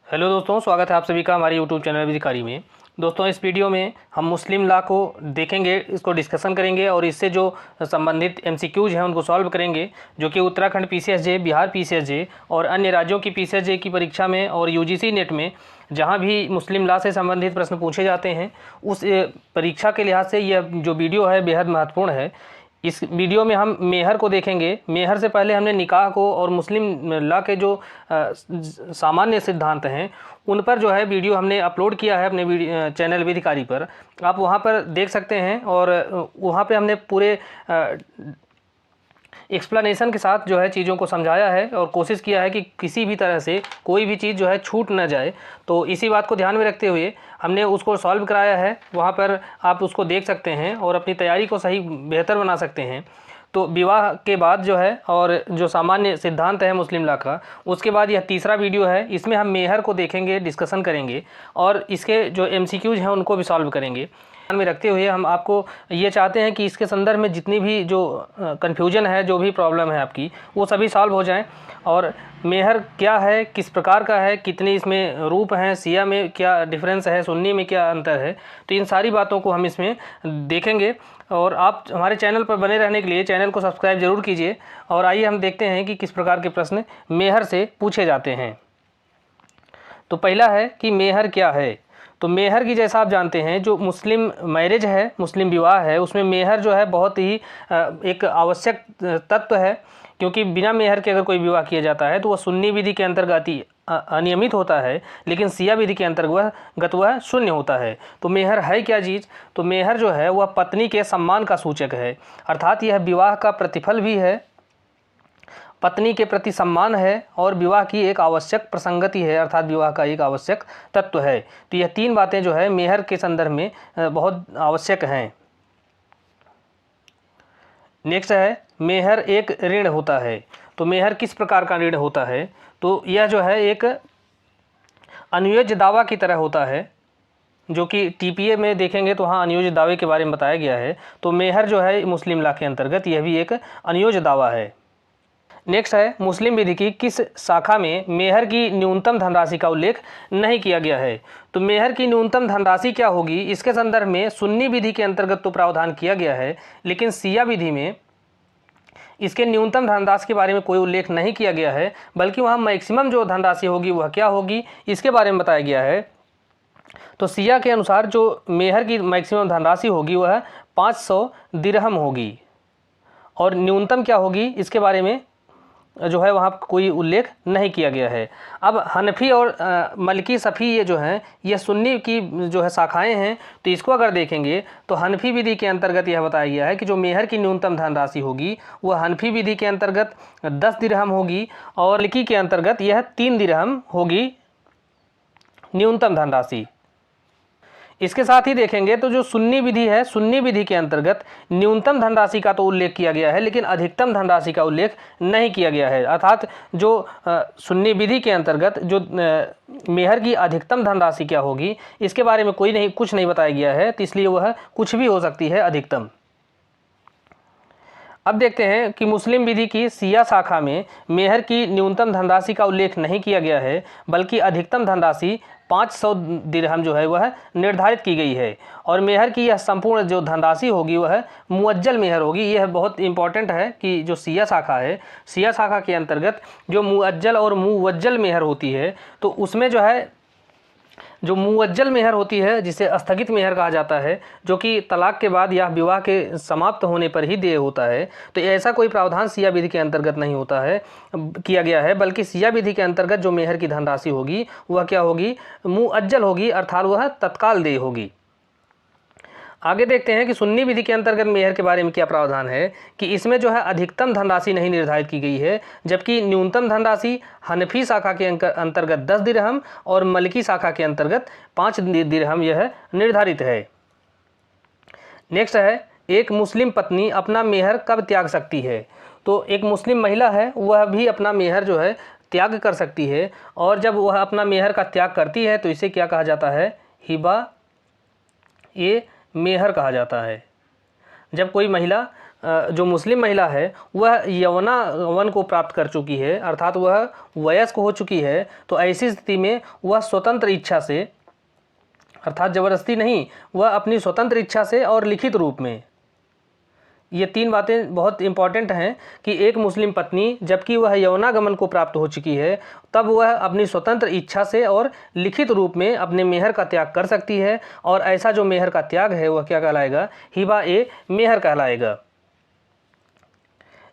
Hello दोस्तों, स्वागत है आप सभी का हमारे यूट्यूब चैनल विधिकारी में। दोस्तों, इस वीडियो में हम मुस्लिम लॉ को देखेंगे, इसको डिस्कशन करेंगे और इससे जो संबंधित एमसीक्यूज हैं उनको सॉल्व करेंगे, जो कि उत्तराखंड पीसीएसजे, बिहार पीसीएसजे और अन्य राज्यों की पीसीएसजे की परीक्षा में और यूजीसी नेट में जहां भी मुस्लिम लॉ से संबंधित प्रश्न पूछे जाते हैं उस परीक्षा के लिहाज से यह जो वीडियो है बेहद महत्वपूर्ण है। इस वीडियो में हम मेहर को देखेंगे। मेहर से पहले हमने निकाह को और मुस्लिम लॉ के जो सामान्य सिद्धांत हैं उन पर जो है वीडियो हमने अपलोड किया है अपने चैनल विधिकारी पर। आप वहां पर देख सकते हैं और वहां पे हमने पूरे एक्सप्लेनेशन के साथ जो है चीज़ों को समझाया है और कोशिश किया है कि किसी भी तरह से कोई भी चीज़ जो है छूट न जाए। तो इसी बात को ध्यान में रखते हुए हमने उसको सॉल्व कराया है। वहाँ पर आप उसको देख सकते हैं और अपनी तैयारी को सही बेहतर बना सकते हैं। तो विवाह के बाद जो है और जो सामान्य सिद्धांत है मुस्लिम लॉ का, उसके बाद यह तीसरा वीडियो है। इसमें हम मेहर को देखेंगे, डिस्कशन करेंगे और इसके जो एमसीक्यूज हैं उनको भी सॉल्व करेंगे। ध्यान में रखते हुए हम आपको ये चाहते हैं कि इसके संदर्भ में जितनी भी जो कन्फ्यूजन है, जो भी प्रॉब्लम है आपकी, वो सभी सॉल्व हो जाएं। और मेहर क्या है, किस प्रकार का है, कितने इसमें रूप हैं, सिया में क्या डिफरेंस है, सुन्नी में क्या अंतर है, तो इन सारी बातों को हम इसमें देखेंगे। और आप हमारे चैनल पर बने रहने के लिए चैनल को सब्सक्राइब जरूर कीजिए। और आइए हम देखते हैं कि किस प्रकार के प्रश्न मेहर से पूछे जाते हैं। तो पहला है कि मेहर क्या है। तो मेहर की जैसा आप जानते हैं, जो मुस्लिम मैरिज है, मुस्लिम विवाह है, उसमें मेहर जो है बहुत ही एक आवश्यक तत्व है। क्योंकि बिना मेहर के अगर कोई विवाह किया जाता है तो वह सुन्नी विधि के अंतर्गत ही अनियमित होता है, लेकिन सिया विधि के अंतर्गत वह शून्य होता है। तो मेहर है क्या चीज़? तो मेहर जो है वह पत्नी के सम्मान का सूचक है, अर्थात यह विवाह का प्रतिफल भी है, पत्नी के प्रति सम्मान है और विवाह की एक आवश्यक प्रसंगति है, अर्थात विवाह का एक आवश्यक तत्व है। तो यह तीन बातें जो है मेहर के संदर्भ में बहुत आवश्यक हैं। नेक्स्ट है, मेहर एक ऋण होता है। तो मेहर किस प्रकार का ऋण होता है? तो यह जो है एक अनुयोज्य दावा की तरह होता है, जो कि टीपीए में देखेंगे तो हाँ अनुयोज्य दावे के बारे में बताया गया है। तो मेहर जो है मुस्लिम लॉ के अंतर्गत यह भी एक अनुयोज्य दावा है। नेक्स्ट है, मुस्लिम विधि की किस शाखा में मेहर की न्यूनतम धनराशि का उल्लेख नहीं किया गया है? तो मेहर की न्यूनतम धनराशि क्या होगी, इसके संदर्भ में सुन्नी विधि के अंतर्गत तो प्रावधान किया गया है, लेकिन सिया विधि में इसके न्यूनतम धनराशि के बारे में कोई उल्लेख नहीं किया गया है, बल्कि वहाँ मैक्सिमम जो धनराशि होगी वह क्या होगी इसके बारे में बताया गया है। तो सिया के अनुसार जो मेहर की मैक्सिमम धनराशि होगी वह 500 दिरहम होगी और न्यूनतम क्या होगी इसके बारे में जो है वहाँ कोई उल्लेख नहीं किया गया है। अब हनफी और मलकी सफ़ी ये जो हैं ये सुन्नी की जो है शाखाएं हैं। तो इसको अगर देखेंगे तो हनफी विधि के अंतर्गत यह बताया गया है कि जो मेहर की न्यूनतम धनराशि होगी वह हनफी विधि के अंतर्गत 10 दिरहम होगी और मलकी के अंतर्गत यह 3 दिरहम होगी न्यूनतम धनराशि। इसके साथ ही देखेंगे तो जो सुन्नी विधि है, सुन्नी विधि के अंतर्गत न्यूनतम धनराशि का तो उल्लेख किया गया है, लेकिन अधिकतम धनराशि का उल्लेख नहीं किया गया है। अर्थात जो सुन्नी विधि के अंतर्गत जो मेहर की अधिकतम धनराशि क्या होगी इसके बारे में कुछ नहीं बताया गया है, तो इसलिए वह कुछ भी हो सकती है अधिकतम। अब देखते हैं कि मुस्लिम विधि की सिया शाखा में मेहर की न्यूनतम धनराशि का उल्लेख नहीं किया गया है, बल्कि अधिकतम धनराशि 500 दिरहम जो है वह निर्धारित की गई है और मेहर की यह संपूर्ण जो धनराशि होगी वह मुअज्जल मेहर होगी। यह बहुत इंपॉर्टेंट है कि जो सिया शाखा है, सिया शाखा के अंतर्गत जो मुअज्जल और मुवज्जल मेहर होती है, तो उसमें जो है जो मुअज्जल मेहर होती है जिसे स्थगित मेहर कहा जाता है, जो कि तलाक के बाद या विवाह के समाप्त होने पर ही देय होता है, तो ऐसा कोई प्रावधान सिया विधि के अंतर्गत नहीं होता है किया गया है, बल्कि सिया विधि के अंतर्गत जो मेहर की धनराशि होगी वह क्या होगी, मुअज्जल होगी, अर्थात वह तत्काल देय होगी। आगे देखते हैं कि सुन्नी विधि के अंतर्गत मेहर के बारे में क्या प्रावधान है कि इसमें जो है अधिकतम धनराशि नहीं निर्धारित की गई है, जबकि न्यूनतम धनराशि हनफी शाखा के अंतर्गत 10 दिरहम और मलकी शाखा के अंतर्गत 5 दिरहम यह निर्धारित है। नेक्स्ट है, एक मुस्लिम पत्नी अपना मेहर कब त्याग सकती है? तो एक मुस्लिम महिला है वह भी अपना मेहर जो है त्याग कर सकती है, और जब वह अपना मेहर का त्याग करती है तो इसे क्या कहा जाता है, हिबा ये मेहर कहा जाता है। जब कोई महिला जो मुस्लिम महिला है वह यौनागमन को प्राप्त कर चुकी है, अर्थात वह वयस्क हो चुकी है, तो ऐसी स्थिति में वह स्वतंत्र इच्छा से, अर्थात ज़बरदस्ती नहीं, वह अपनी स्वतंत्र इच्छा से और लिखित रूप में, ये 3 बातें बहुत इंपॉर्टेंट हैं कि एक मुस्लिम पत्नी जबकि वह यौनागमन को प्राप्त हो चुकी है तब वह अपनी स्वतंत्र इच्छा से और लिखित रूप में अपने मेहर का त्याग कर सकती है, और ऐसा जो मेहर का त्याग है वह क्या कहलाएगा? हिबा ए मेहर कहलाएगा।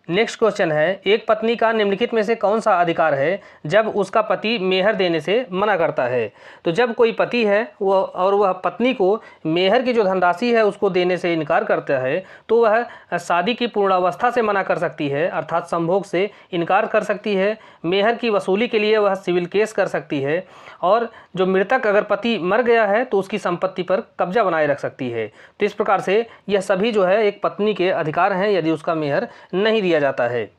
नेक्स्ट क्वेश्चन है, एक पत्नी का निम्नलिखित में से कौन सा अधिकार है जब उसका पति मेहर देने से मना करता है? तो जब कोई पति है वह पत्नी को मेहर की जो धनराशि है उसको देने से इनकार करता है तो वह शादी की पूर्णावस्था से मना कर सकती है, अर्थात संभोग से इनकार कर सकती है। मेहर की वसूली के लिए वह सिविल केस कर सकती है, और जो मृतक अगर पति मर गया है तो उसकी संपत्ति पर कब्जा बनाए रख सकती है। तो इस प्रकार से यह सभी जो है एक पत्नी के अधिकार हैं यदि उसका मेहर नहीं दिया जाता है।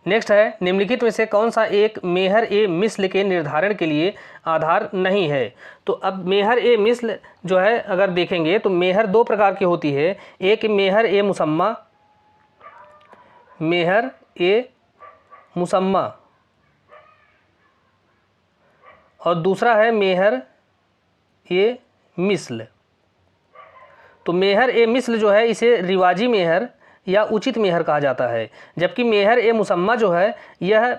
नेक्स्ट है, निम्नलिखित में से कौन सा एक मेहर ए मिस्ल के निर्धारण के लिए आधार नहीं है? तो अब मेहर ए मिस्ल जो है अगर देखेंगे तो मेहर 2 प्रकार की होती है, एक मेहर ए मुसम्मा, मेहर ए मुसम्मा, और दूसरा है मेहर ए मिस्ल। तो मेहर ए मिस्ल जो है इसे रिवाजी मेहर या उचित मेहर कहा जाता है, जबकि मेहर ए मुसम्मा जो है यह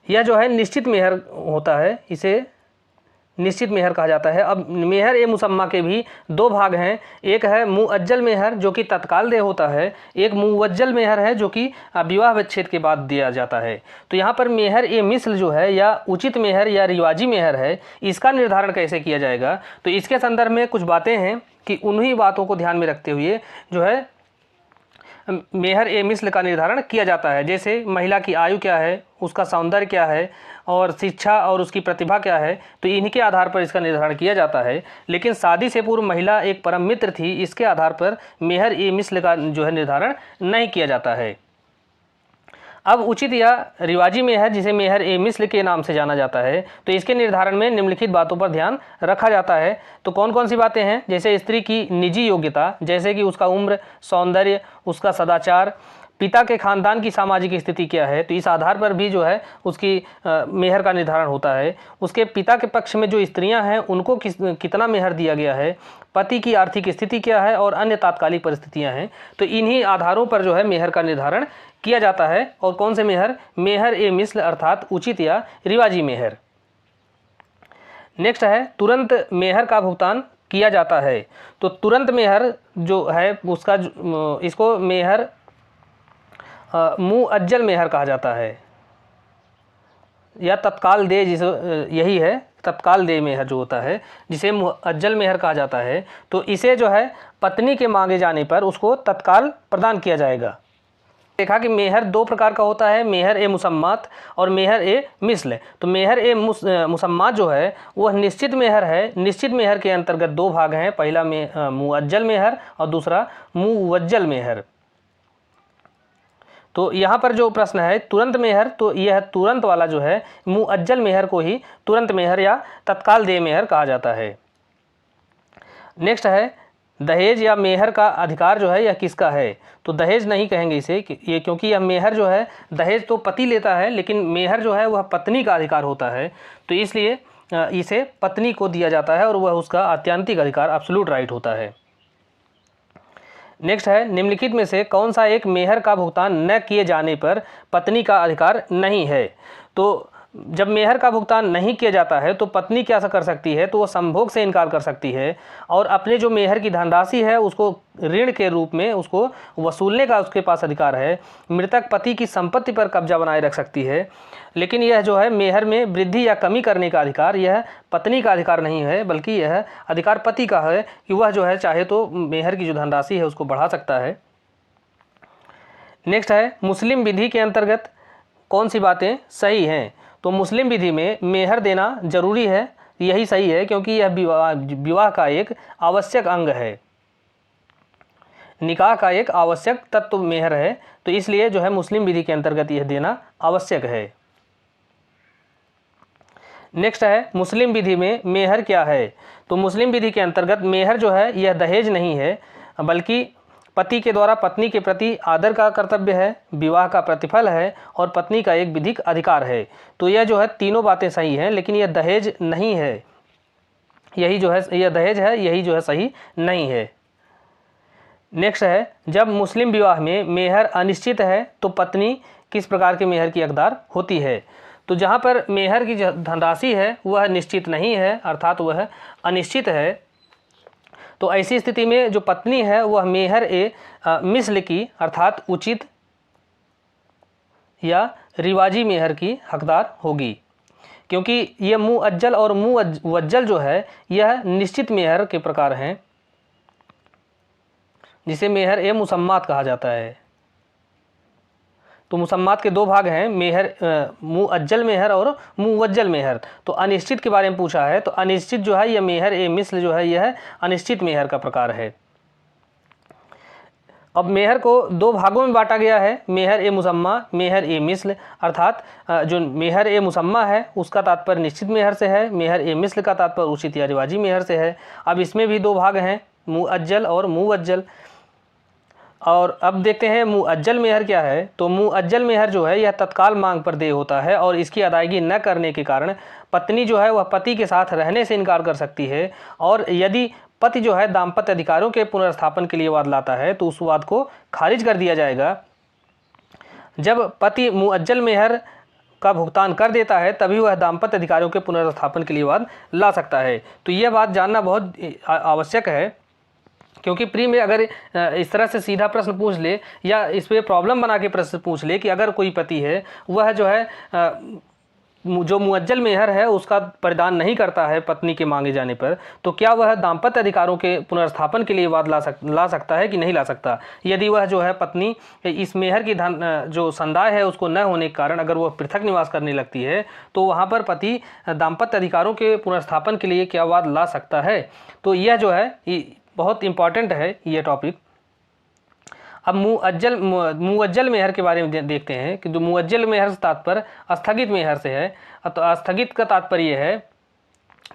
जो है निश्चित मेहर होता है, इसे निश्चित मेहर कहा जाता है। अब मेहर ए मुसम्मा के भी 2 भाग हैं, एक है मुअज्जल मेहर जो कि तत्काल देय होता है, एक मुवज्जल मेहर है जो कि विवाह विच्छेद के बाद दिया जाता है। तो यहाँ पर मेहर ए मिस्ल जो है या उचित मेहर या रिवाजी मेहर है, इसका निर्धारण कैसे किया जाएगा? तो इसके संदर्भ में कुछ बातें हैं कि उन्हीं बातों को ध्यान में रखते हुए जो है मेहर ए मिस्ल का निर्धारण किया जाता है। जैसे महिला की आयु क्या है, उसका सौंदर्य क्या है, और शिक्षा और उसकी प्रतिभा क्या है, तो इनके आधार पर इसका निर्धारण किया जाता है। लेकिन शादी से पूर्व महिला एक परम मित्र थी, इसके आधार पर मेहर ए मिस्ल का जो है निर्धारण नहीं किया जाता है। अब उचित या रिवाजी मेहर, जिसे मेहर ए मिस्ल के नाम से जाना जाता है, तो इसके निर्धारण में निम्नलिखित बातों पर ध्यान रखा जाता है। तो कौन कौन सी बातें हैं? जैसे स्त्री की निजी योग्यता, जैसे कि उसका उम्र, सौंदर्य, उसका सदाचार, पिता के खानदान की सामाजिक स्थिति क्या है, तो इस आधार पर भी जो है उसकी मेहर का निर्धारण होता है। उसके पिता के पक्ष में जो स्त्रियां हैं उनको कितना मेहर दिया गया है, पति की आर्थिक स्थिति क्या है, और अन्य तात्कालिक परिस्थितियां हैं। तो इन्हीं आधारों पर जो है मेहर का निर्धारण किया जाता है। और कौन से मेहर? मेहर ए मिस्ल अर्थात उचित या रिवाजी मेहर। नेक्स्ट है, तुरंत मेहर का भुगतान किया जाता है। तो तुरंत मेहर जो है उसका इसको मेहर मुअज्जल मेहर कहा जाता है या तत्काल देय, जिसे यही है तत्काल देय मेहर जो होता है, जिसे मुअज्जल मेहर कहा जाता है। तो इसे जो है पत्नी के मांगे जाने पर उसको तत्काल प्रदान किया जाएगा। देखा कि मेहर 2 प्रकार का होता है, मेहर ए मुसम्मात और मेहर ए मिस्ल। तो मेहर ए मुसम्मात जो है वह निश्चित मेहर है। निश्चित मेहर के अंतर्गत 2 भाग हैं, पहला मुअज्जल मेहर और दूसरा मुवज्जल मेहर। तो यहाँ पर जो प्रश्न है तुरंत मेहर, तो यह तुरंत वाला जो है मुअज्जल मेहर को ही तुरंत मेहर या तत्काल देय मेहर कहा जाता है। नेक्स्ट है, दहेज या मेहर का अधिकार जो है यह किसका है? तो दहेज नहीं कहेंगे इसे, ये क्योंकि यह मेहर जो है, दहेज तो पति लेता है लेकिन मेहर जो है वह पत्नी का अधिकार होता है, तो इसलिए इसे पत्नी को दिया जाता है और वह उसका आत्यंतिक अधिकार एब्सोल्यूट राइट होता है। नेक्स्ट है, निम्नलिखित में से कौन सा एक मेहर का भुगतान न किए जाने पर पत्नी का अधिकार नहीं है? तो जब मेहर का भुगतान नहीं किया जाता है तो पत्नी क्या कर सकती है? तो वो संभोग से इनकार कर सकती है और अपने जो मेहर की धनराशि है उसको ऋण के रूप में उसको वसूलने का उसके पास अधिकार है। मृतक पति की संपत्ति पर कब्जा बनाए रख सकती है, लेकिन यह जो है मेहर में वृद्धि या कमी करने का अधिकार यह पत्नी का अधिकार नहीं है, बल्कि यह अधिकार पति का है कि वह जो है चाहे तो मेहर की जो धनराशि है उसको बढ़ा सकता है। नेक्स्ट है, मुस्लिम विधि के अंतर्गत कौन सी बातें सही हैं? तो मुस्लिम विधि में मेहर देना जरूरी है, यही सही है, क्योंकि यह विवाह का एक आवश्यक अंग है, निकाह का एक आवश्यक तत्व मेहर है, तो इसलिए जो है मुस्लिम विधि के अंतर्गत यह देना आवश्यक है। नेक्स्ट है मुस्लिम विधि में मेहर क्या है। तो मुस्लिम विधि के अंतर्गत मेहर जो है यह दहेज नहीं है, बल्कि पति के द्वारा पत्नी के प्रति आदर का कर्तव्य है, विवाह का प्रतिफल है और पत्नी का एक विधिक अधिकार है। तो यह जो है तीनों बातें सही हैं, लेकिन यह दहेज नहीं है। यही जो है यह दहेज है, यही जो है सही नहीं है। नेक्स्ट है जब मुस्लिम विवाह में मेहर अनिश्चित है तो पत्नी किस प्रकार के मेहर की हकदार होती है। तो जहाँ पर मेहर की धनराशि है वह निश्चित नहीं है, अर्थात वह अनिश्चित है, तो ऐसी स्थिति में जो पत्नी है वह मेहर ए मिस्ल की अर्थात उचित या रिवाजी मेहर की हकदार होगी, क्योंकि यह मुअज्जल और मुवज्जल जो है यह निश्चित मेहर के प्रकार हैं, जिसे मेहर ए मुसम्मात कहा जाता है। तो मुसम्मात के दो भाग हैं, मेहर मुअज्जल मेहर और मुवज्जल मेहर। तो अनिश्चित के बारे में पूछा है, तो अनिश्चित जो है यह मेहर ए मिस्ल जो है यह अनिश्चित मेहर का प्रकार है। अब मेहर को दो भागों में बांटा गया है, मेहर ए मुसम्मा, मेहर ए मिस्ल। अर्थात जो मेहर ए मुसम्मा है उसका तात्पर्य निश्चित मेहर से है, मेहर ए मिस्ल का तात्पर्य उचित या रिवाजी मेहर से है। अब इसमें भी दो भाग हैं, मुअज्जल और मुवज्जल। और अब देखते हैं मुअज्जल मेहर क्या है। तो मुअज्जल मेहर जो है यह तत्काल मांग पर देय होता है और इसकी अदायगी न करने के कारण पत्नी जो है वह पति के साथ रहने से इनकार कर सकती है, और यदि पति जो है दाम्पत्य अधिकारों के पुनर्स्थापन के लिए वाद लाता है तो उस वाद को खारिज कर दिया जाएगा। जब पति मुअज्जल मेहर का भुगतान कर देता है तभी वह दाम्पत्य अधिकारों के पुनर्स्थापन के लिए वाद ला सकता है। तो यह बात जानना बहुत आवश्यक है, क्योंकि प्री में अगर इस तरह से सीधा प्रश्न पूछ ले या इस पर प्रॉब्लम बना के प्रश्न पूछ ले कि अगर कोई पति है वह जो है जो मुअज्जल मेहर है उसका परिधान नहीं करता है पत्नी के मांगे जाने पर, तो क्या वह दाम्पत्य अधिकारों के पुनर्स्थापन के लिए वाद ला सकता है कि नहीं ला सकता। यदि वह जो है पत्नी इस मेहर की जो संदाय है उसको न होने के कारण अगर वह पृथक निवास करने लगती है तो वहाँ पर पति दाम्पत्य अधिकारों के पुनर्स्थापन के लिए क्या वाद ला सकता है। तो यह जो है बहुत इंपॉर्टेंट है ये टॉपिक। अब मुअज्जल मेहर के बारे में देखते हैं कि जो मुअज्जल मेहर से तात्पर्य स्थगित मेहर से है। तो स्थगित का तात्पर्य यह है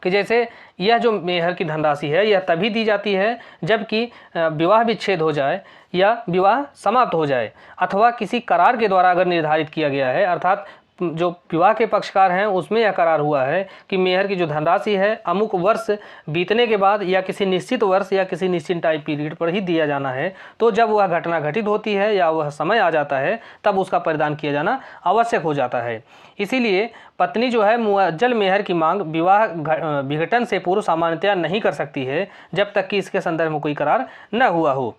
कि जैसे यह जो मेहर की धनराशि है यह तभी दी जाती है जबकि विवाह विच्छेद हो जाए या विवाह समाप्त हो जाए, अथवा किसी करार के द्वारा अगर निर्धारित किया गया है, अर्थात जो विवाह के पक्षकार हैं उसमें यह करार हुआ है कि मेहर की जो धनराशि है अमुक वर्ष बीतने के बाद या किसी निश्चित वर्ष या किसी निश्चित टाइम पीरियड पर ही दिया जाना है। तो जब वह घटना घटित होती है या वह समय आ जाता है तब उसका परिधान किया जाना आवश्यक हो जाता है। इसीलिए पत्नी जो है मुअज्जल मेहर की मांग विवाह विघटन से पूर्व सामान्यतया नहीं कर सकती है जब तक कि इसके संदर्भ में कोई करार न हुआ हो।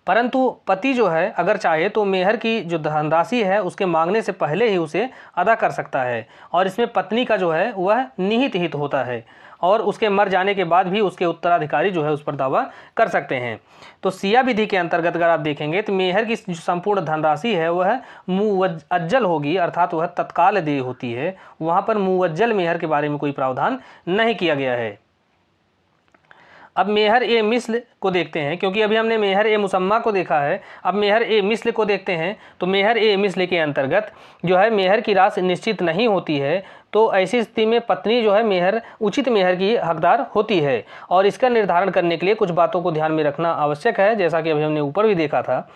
परंतु पति जो है अगर चाहे तो मेहर की जो धनराशि है उसके मांगने से पहले ही उसे अदा कर सकता है, और इसमें पत्नी का जो है वह निहित हित होता है और उसके मर जाने के बाद भी उसके उत्तराधिकारी जो है उस पर दावा कर सकते हैं। तो सिया विधि के अंतर्गत अगर आप देखेंगे तो मेहर की जो संपूर्ण धनराशि है वह मुअज्जल होगी, अर्थात वह तत्काल देय होती है। वहाँ पर मुअज्जल मेहर के बारे में कोई प्रावधान नहीं किया गया है। अब मेहर ए मिस्ल को देखते हैं, क्योंकि अभी हमने मेहर ए मुसम्मा को देखा है, अब मेहर ए मिस्ल को देखते हैं। तो मेहर ए मिस्ल के अंतर्गत जो है मेहर की राशि निश्चित नहीं होती है, तो ऐसी स्थिति में पत्नी जो है मेहर उचित मेहर की हकदार होती है, और इसका निर्धारण करने के लिए कुछ बातों को ध्यान में रखना आवश्यक है, जैसा कि अभी हमने ऊपर भी देखा था।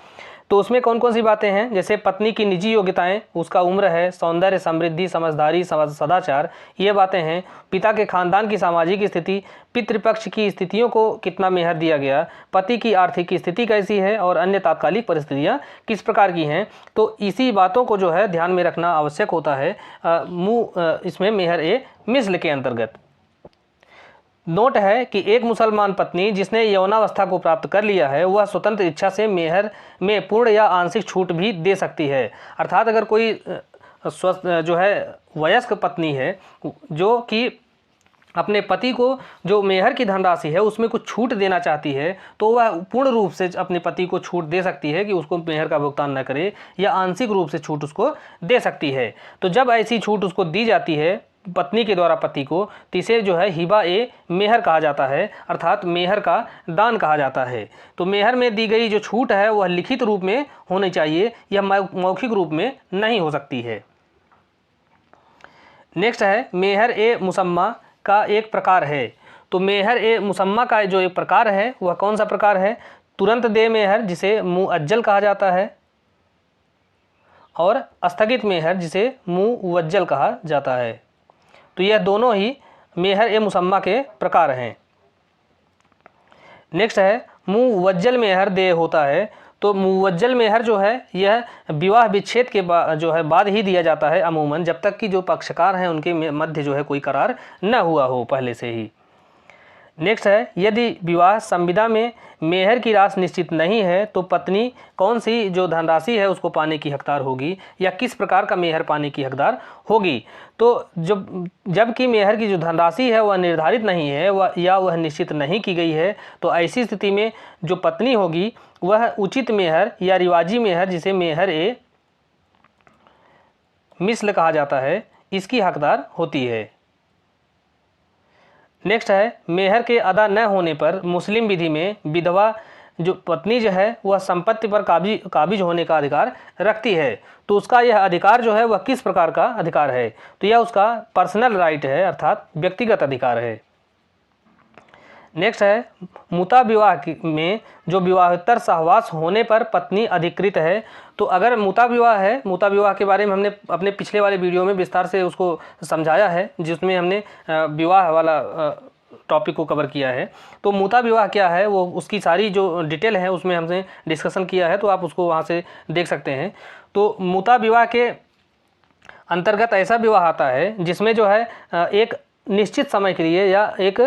तो उसमें कौन कौन सी बातें हैं, जैसे पत्नी की निजी योग्यताएं, उसका उम्र है, सौंदर्य, समृद्धि, समझदारी, सदाचार, ये बातें हैं। पिता के खानदान की सामाजिक स्थिति, पितृपक्ष की स्थितियों को कितना मेहर दिया गया, पति की आर्थिक स्थिति कैसी है और अन्य तात्कालिक परिस्थितियां किस प्रकार की हैं। तो इसी बातों को जो है ध्यान में रखना आवश्यक होता है इसमें मेहर ए मिस्ल के अंतर्गत। नोट है कि एक मुसलमान पत्नी जिसने यौनावस्था को प्राप्त कर लिया है वह स्वतंत्र इच्छा से मेहर में पूर्ण या आंशिक छूट भी दे सकती है। अर्थात अगर कोई जो है वयस्क पत्नी है जो कि अपने पति को जो मेहर की धनराशि है उसमें कुछ छूट देना चाहती है तो वह पूर्ण रूप से अपने पति को छूट दे सकती है कि उसको मेहर का भुगतान न करे, या आंशिक रूप से छूट उसको दे सकती है। तो जब ऐसी छूट उसको दी जाती है पत्नी के द्वारा पति को, तो इसे जो है हिबा ए मेहर कहा जाता है, अर्थात मेहर का दान कहा जाता है। तो मेहर में दी गई जो छूट है वह लिखित रूप में होनी चाहिए, यह मौखिक रूप में नहीं हो सकती है। नेक्स्ट है मेहर ए मुसम्मा का एक प्रकार है। तो मेहर ए मुसम्मा का जो एक प्रकार है वह कौन सा प्रकार है? तुरंत दे मेहर जिसे मुअज्जल कहा जाता है, और स्थगित मेहर जिसे मुवज्जल कहा जाता है। तो यह दोनों ही मेहर ए मुसम्मा के प्रकार हैं। नेक्स्ट है मुवज्जल मेहर दे होता है। तो मुवज्जल मेहर जो है यह विवाह विच्छेद के जो है बाद ही दिया जाता है अमूमन, जब तक कि जो पक्षकार हैं उनके मध्य जो है कोई करार न हुआ हो पहले से ही। नेक्स्ट है यदि विवाह संविदा में मेहर की राशि निश्चित नहीं है तो पत्नी कौन सी जो धनराशि है उसको पाने की हकदार होगी, या किस प्रकार का मेहर पाने की हकदार होगी। तो जबकि मेहर की जो धनराशि है वह निर्धारित नहीं है या वह निश्चित नहीं की गई है, तो ऐसी स्थिति में जो पत्नी होगी वह उचित मेहर या रिवाजी मेहर जिसे मेहर ए मिस्ल कहा जाता है इसकी हकदार होती है। नेक्स्ट है मेहर के अदा न होने पर मुस्लिम विधि में विधवा जो पत्नी जो है वह संपत्ति पर काबिज होने का अधिकार रखती है। तो उसका यह अधिकार जो है वह किस प्रकार का अधिकार है? तो यह उसका पर्सनल राइट है, अर्थात व्यक्तिगत अधिकार है। नेक्स्ट है मुता विवाह में जो विवाहोत्तर सहवास होने पर पत्नी अधिकृत है। तो अगर मुता विवाह है, मुता विवाह के बारे में हमने अपने पिछले वाले वीडियो में विस्तार से उसको समझाया है, जिसमें हमने विवाह वाला टॉपिक को कवर किया है। तो मुता विवाह क्या है वो उसकी सारी जो डिटेल है उसमें हमने डिस्कशन किया है, तो आप उसको वहाँ से देख सकते हैं। तो मुता विवाह के अंतर्गत ऐसा विवाह आता है जिसमें जो है एक निश्चित समय के लिए या एक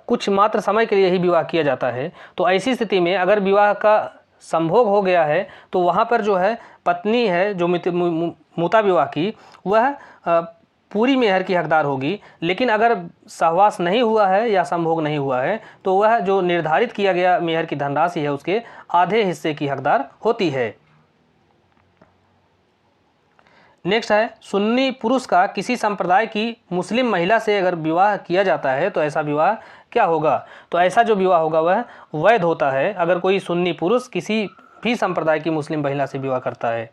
कुछ मात्र समय के लिए ही विवाह किया जाता है। तो ऐसी स्थिति में अगर विवाह का संभोग हो गया है तो वहाँ पर जो है पत्नी है जो मुता विवाह की वह पूरी मेहर की हकदार होगी। लेकिन अगर सहवास नहीं हुआ है या संभोग नहीं हुआ है तो वह जो निर्धारित किया गया मेहर की धनराशि है उसके आधे हिस्से की हकदार होती है। नेक्स्ट है सुन्नी पुरुष का किसी संप्रदाय की मुस्लिम महिला से अगर विवाह किया जाता है तो ऐसा विवाह क्या होगा? तो ऐसा जो विवाह होगा वह वैध होता है अगर कोई सुन्नी पुरुष किसी भी संप्रदाय की मुस्लिम महिला से विवाह करता है।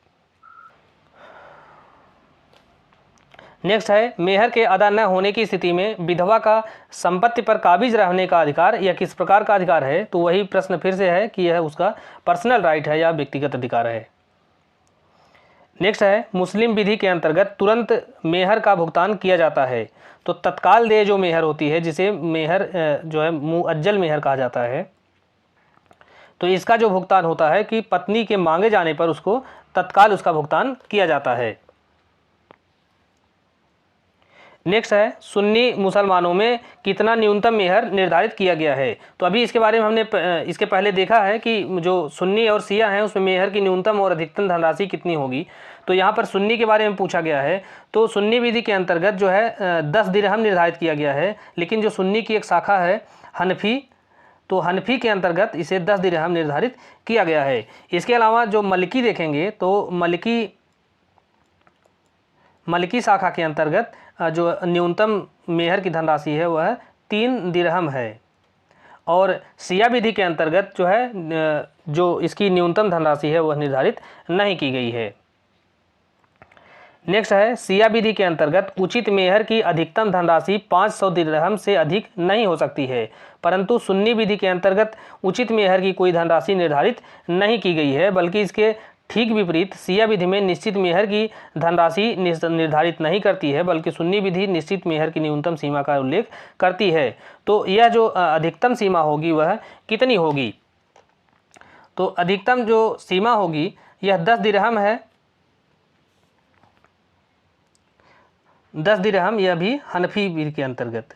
नेक्स्ट है मेहर के अदा न होने की स्थिति में विधवा का संपत्ति पर काबिज रहने का अधिकार यह किस प्रकार का अधिकार है? तो वही प्रश्न फिर से है कि यह उसका पर्सनल राइट है या व्यक्तिगत अधिकार है। नेक्स्ट है मुस्लिम विधि के अंतर्गत तुरंत मेहर का भुगतान किया जाता है। तो तत्काल देय जो मेहर होती है जिसे मेहर जो है मुअज्जल मेहर कहा जाता है, तो इसका जो भुगतान होता है कि पत्नी के मांगे जाने पर उसको तत्काल उसका भुगतान किया जाता है। नेक्स्ट है सुन्नी मुसलमानों में कितना न्यूनतम मेहर निर्धारित किया गया है। तो अभी इसके बारे में हमने इसके पहले देखा है कि जो सुन्नी और सिया हैं उसमें मेहर की न्यूनतम और अधिकतम धनराशि कितनी होगी। तो यहाँ पर सुन्नी के बारे में पूछा गया है। तो सुन्नी विधि के अंतर्गत जो है 10 दिरहम निर्धारित किया गया है। लेकिन जो सुन्नी की एक शाखा है हनफी, तो हनफी के अंतर्गत इसे 10 दिरहम निर्धारित किया गया है। इसके अलावा जो मलिकी देखेंगे तो मलिकी शाखा के अंतर्गत जो न्यूनतम मेहर की धनराशि है वह 3 दिरहम है, और सिया विधि के अंतर्गत जो है जो इसकी न्यूनतम धनराशि है वह निर्धारित नहीं की गई है। नेक्स्ट है सिया विधि के अंतर्गत उचित मेहर की अधिकतम धनराशि 500 दिरहम से अधिक नहीं हो सकती है, परंतु सुन्नी विधि के अंतर्गत उचित मेहर की कोई धनराशि निर्धारित नहीं की गई है, बल्कि इसके ठीक विपरीत सिया विधि में निश्चित मेहर की धनराशि निर्धारित नहीं करती है, बल्कि सुन्नी विधि निश्चित मेहर की न्यूनतम सीमा का उल्लेख करती है। तो यह जो अधिकतम सीमा होगी वह कितनी होगी? तो अधिकतम जो सीमा होगी यह 10 दिरहम है। 10 दिरहम यह भी हनफी विधि के अंतर्गत।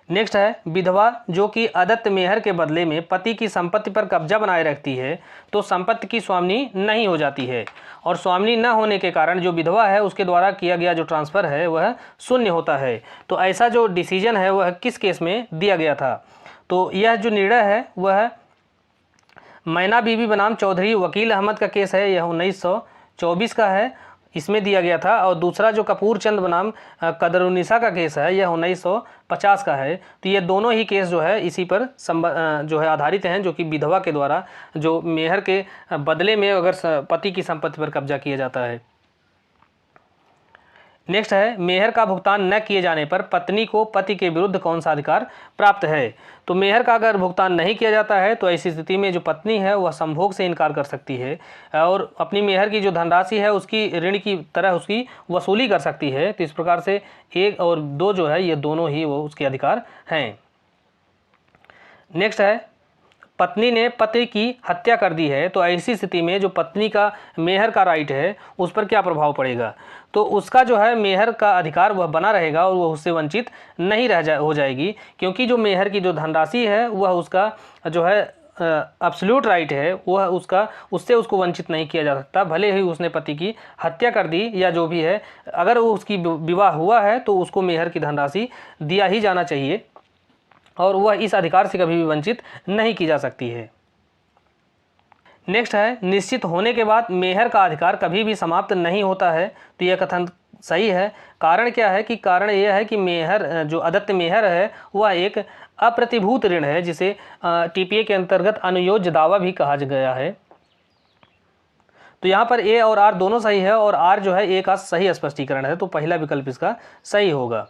नेक्स्ट है विधवा जो कि अदत्त मेहर के बदले में पति की संपत्ति पर कब्जा बनाए रखती है तो संपत्ति की स्वामिनी नहीं हो जाती है, और स्वामिनी न होने के कारण जो विधवा है उसके द्वारा किया गया जो ट्रांसफ़र है वह शून्य होता है। तो ऐसा जो डिसीजन है वह किस केस में दिया गया था? तो यह जो निर्णय है वह मैना बीबी बनाम चौधरी वकील अहमद का केस है, यह 1924 का है, इसमें दिया गया था। और दूसरा जो कपूर चंद बनाम कदरुन्निसा का केस है यह 1950 का है। तो ये दोनों ही केस जो है इसी पर जो है आधारित हैं, जो कि विधवा के द्वारा जो मेहर के बदले में अगर पति की संपत्ति पर कब्जा किया जाता है। नेक्स्ट है, मेहर का भुगतान न किए जाने पर पत्नी को पति के विरुद्ध कौन सा अधिकार प्राप्त है। तो मेहर का अगर भुगतान नहीं किया जाता है तो ऐसी स्थिति में जो पत्नी है वह संभोग से इनकार कर सकती है और अपनी मेहर की जो धनराशि है उसकी ऋण की तरह उसकी वसूली कर सकती है। तो इस प्रकार से 1 और 2 जो है ये दोनों ही वो उसके अधिकार हैं। नेक्स्ट है, पत्नी ने पति की हत्या कर दी है तो ऐसी स्थिति में जो पत्नी का मेहर का राइट है उस पर क्या प्रभाव पड़ेगा। तो उसका जो है मेहर का अधिकार वह बना रहेगा और वह उससे वंचित नहीं हो जाएगी, क्योंकि जो मेहर की जो धनराशि है वह उसका जो है एब्सोल्यूट राइट है, वह उससे उसको वंचित नहीं किया जा सकता। भले ही उसने पति की हत्या कर दी या जो भी है, अगर उसकी विवाह हुआ है तो उसको मेहर की धनराशि दिया ही जाना चाहिए और वह इस अधिकार से कभी भी वंचित नहीं की जा सकती है। नेक्स्ट है, निश्चित होने के बाद मेहर का अधिकार कभी भी समाप्त नहीं होता है। तो यह कथन सही है। कारण क्या है कि कारण यह है कि मेहर जो अदत्त मेहर है वह एक अप्रतिभूत ऋण है जिसे टीपीए के अंतर्गत अनुयोज्य दावा भी कहा गया है। तो यहाँ पर ए और आर दोनों सही है और आर जो है ए का सही स्पष्टीकरण है, तो पहला विकल्प इसका सही होगा।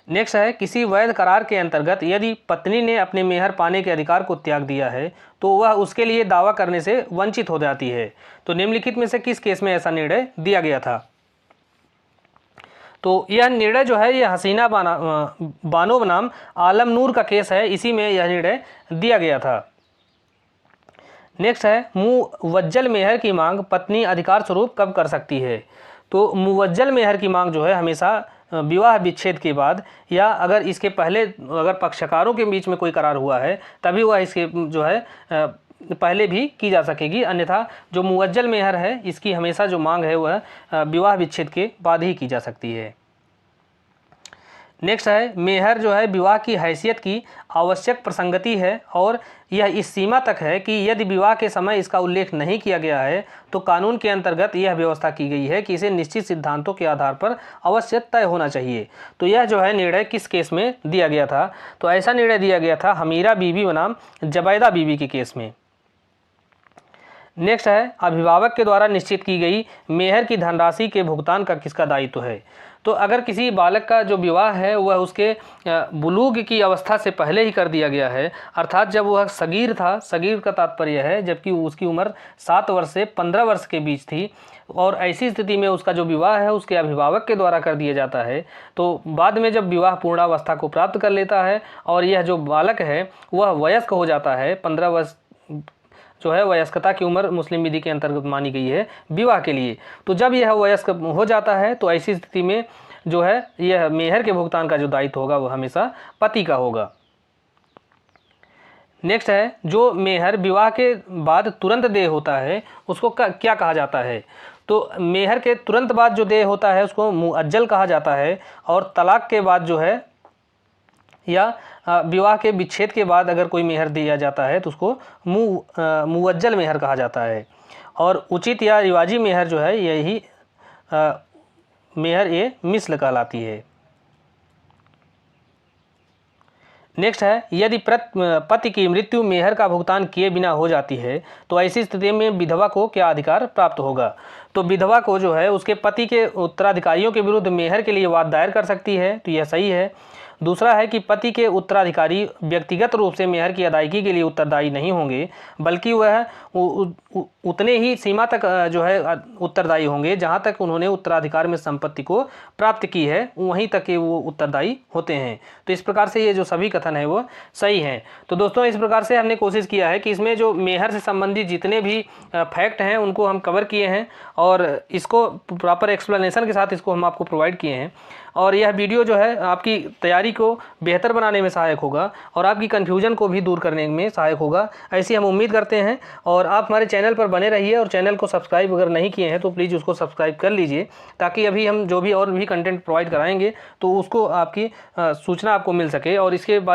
नेक्स्ट है, किसी वैध करार के अंतर्गत यदि पत्नी ने अपने मेहर पाने के अधिकार को त्याग दिया है तो वह उसके लिए दावा करने से वंचित हो जाती है। तो निम्नलिखित में से किस केस में ऐसा निर्णय दिया गया था। तो यह निर्णय जो है यह हसीना बानो बनाम आलम नूर का केस है, इसी में यह निर्णय दिया गया था। नेक्स्ट है, मुवज्जल मेहर की मांग पत्नी अधिकार स्वरूप कब कर सकती है। तो मुवज्जल मेहर की मांग जो है हमेशा विवाह विच्छेद के बाद या अगर इसके पहले अगर पक्षकारों के बीच में कोई करार हुआ है तभी वह इसके जो है पहले भी की जा सकेगी, अन्यथा जो मुवज्जल मेहर है इसकी हमेशा जो मांग है वह विवाह विच्छेद के बाद ही की जा सकती है। नेक्स्ट है, मेहर जो है विवाह की हैसियत की आवश्यक प्रसंगति है और यह इस सीमा तक है कि यदि विवाह के समय इसका उल्लेख नहीं किया गया है तो कानून के अंतर्गत यह व्यवस्था की गई है कि इसे निश्चित सिद्धांतों के आधार पर अवश्य तय होना चाहिए। तो यह जो है निर्णय किस केस में दिया गया था। तो ऐसा निर्णय दिया गया था हमीरा बीबी बनाम जबैदा बीबी के केस में। नेक्स्ट है, अभिभावक के द्वारा निश्चित की गई मेहर की धनराशि के भुगतान का किसका दायित्व है। तो अगर किसी बालक का जो विवाह है वह उसके बुलूग की अवस्था से पहले ही कर दिया गया है, अर्थात जब वह सगीर था, सगीर का तात्पर्य है जबकि उसकी उम्र 7 वर्ष से 15 वर्ष के बीच थी, और ऐसी स्थिति में उसका जो विवाह है उसके अभिभावक के द्वारा कर दिया जाता है। तो बाद में जब विवाह पूर्णावस्था को प्राप्त कर लेता है और यह जो बालक है वह वयस्क हो जाता है, 15 वर्ष जो है वयस्कता की उम्र मुस्लिम विधि के अंतर्गत मानी गई है विवाह के लिए। तो जब यह वयस्क हो जाता है तो ऐसी स्थिति में जो है यह मेहर के भुगतान का जो दायित्व होगा वह हमेशा पति का होगा। नेक्स्ट है, जो मेहर विवाह के बाद तुरंत देय होता है उसको क्या कहा जाता है। तो मेहर के तुरंत बाद जो देय होता है उसको मुअज्जल कहा जाता है, और तलाक के बाद जो है या विवाह के विच्छेद के बाद अगर कोई मेहर दिया जाता है तो उसको मुवज्जल मेहर कहा जाता है, और उचित या रिवाजी मेहर जो है यही मेहर ये मिस्ल कहलाती है। नेक्स्ट है, यदि पति की मृत्यु मेहर का भुगतान किए बिना हो जाती है तो ऐसी स्थिति में विधवा को क्या अधिकार प्राप्त होगा। तो विधवा को जो है उसके पति के उत्तराधिकारियों के विरुद्ध मेहर के लिए वाद दायर कर सकती है, तो यह सही है। दूसरा है कि पति के उत्तराधिकारी व्यक्तिगत रूप से मेहर की अदायगी के लिए उत्तरदायी नहीं होंगे, बल्कि वह उतने ही सीमा तक जो है उत्तरदायी होंगे जहां तक उन्होंने उत्तराधिकार में संपत्ति को प्राप्त की है, वहीं तक के वो उत्तरदायी होते हैं। तो इस प्रकार से ये जो सभी कथन है वो सही हैं। तो दोस्तों इस प्रकार से हमने कोशिश किया है कि इसमें जो मेहर से संबंधित जितने भी फैक्ट हैं उनको हम कवर किए हैं और इसको प्रॉपर एक्सप्लेनेशन के साथ इसको हम आपको प्रोवाइड किए हैं, और यह वीडियो जो है आपकी तैयारी को बेहतर बनाने में सहायक होगा और आपकी कन्फ्यूजन को भी दूर करने में सहायक होगा, ऐसी हम उम्मीद करते हैं। और आप हमारे चैनल पर बने रहिए, और चैनल को सब्सक्राइब अगर नहीं किए हैं तो प्लीज़ उसको सब्सक्राइब कर लीजिए, ताकि अभी हम जो भी और भी कंटेंट प्रोवाइड कराएंगे तो उसको आपकी सूचना आपको मिल सके। और इसके बाद